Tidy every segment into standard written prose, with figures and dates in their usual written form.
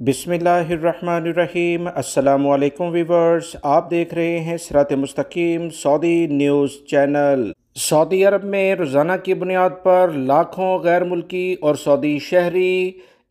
बिस्मिल्लाहिर्रहमानिर्रहीम। अस्सलामु अलैकुम वीवर्स, आप देख रहे हैं सिरात मुस्तकीम सऊदी न्यूज़ चैनल। सऊदी अरब में रोज़ाना की बुनियाद पर लाखों गैर मुल्की और सऊदी शहरी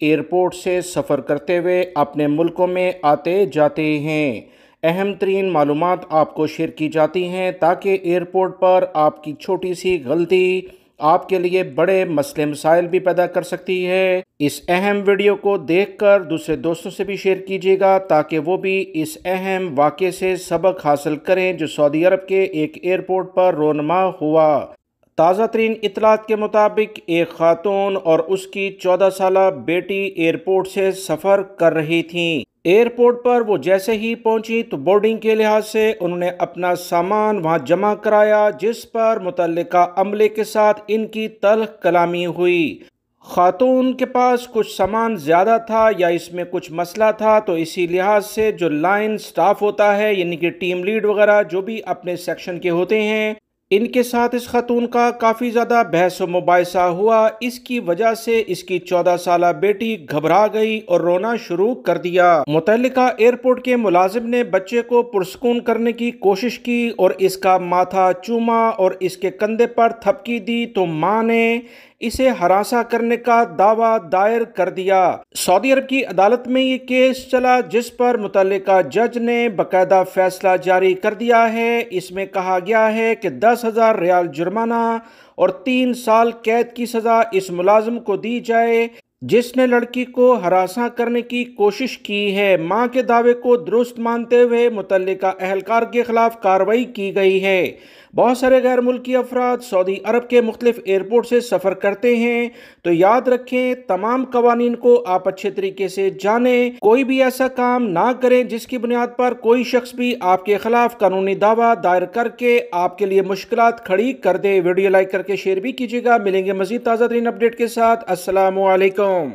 एयरपोर्ट से सफ़र करते हुए अपने मुल्कों में आते जाते हैं। अहम तरीन मालूमात आपको शेयर की जाती हैं ताकि एयरपोर्ट पर आपकी छोटी सी गलती आपके लिए बड़े मसले मसाइल भी पैदा कर सकती है। इस अहम वीडियो को देखकर दूसरे दोस्तों से भी शेयर कीजिएगा ताकि वो भी इस अहम वाक़े से सबक हासिल करें जो सऊदी अरब के एक एयरपोर्ट पर रोनमा हुआ। ताज़ा तरीन इतलात के मुताबिक एक खातून और उसकी 14 साला बेटी एयरपोर्ट से सफ़र कर रही थीं। एयरपोर्ट पर वो जैसे ही पहुंची तो बोर्डिंग के लिहाज से उन्होंने अपना सामान वहां जमा कराया, जिस पर मुतल्लिका अमले के साथ इनकी तल्ख कलामी हुई। खातून के पास कुछ सामान ज़्यादा था या इसमें कुछ मसला था, तो इसी लिहाज से जो लाइन स्टाफ होता है यानी कि टीम लीड वगैरह जो भी अपने सेक्शन के होते हैं, इनके साथ इस खातून का काफ़ी ज़्यादा बहस व मुबाहिसा हुआ। इसकी वजह से इसकी 14 साला बेटी घबरा गई और रोना शुरू कर दिया। मुतल्लिका एयरपोर्ट के मुलाजिम ने बच्चे को पुरसकून करने की कोशिश की और इसका माथा चूमा और इसके कंधे पर थपकी दी, तो माँ ने इसे हरासा करने का दावा दायर कर दिया। सऊदी अरब की अदालत में ये केस चला, जिस पर मुतल्लिका जज ने बाकायदा फैसला जारी कर दिया है। इसमें कहा गया है कि 10,000 रियाल जुर्माना और 3 साल कैद की सज़ा इस मुलाजिम को दी जाए जिसने लड़की को हरासा करने की कोशिश की है। मां के दावे को दुरुस्त मानते हुए मुतल्लिका अहलकार के खिलाफ कार्रवाई की गई है। बहुत सारे गैर मुल्की अफराद सऊदी अरब के मुख्तलिफ एयरपोर्ट से सफ़र करते हैं, तो याद रखें तमाम कवानीन को आप अच्छे तरीके से जानें। कोई भी ऐसा काम ना करें जिसकी बुनियाद पर कोई शख्स भी आपके खिलाफ कानूनी दावा दायर करके आपके लिए मुश्किलात खड़ी कर दे। वीडियो लाइक करके शेयर भी कीजिएगा। मिलेंगे मजीद ताज़ा तरीन अपडेट के साथ। अस्सलामु अलैकुम।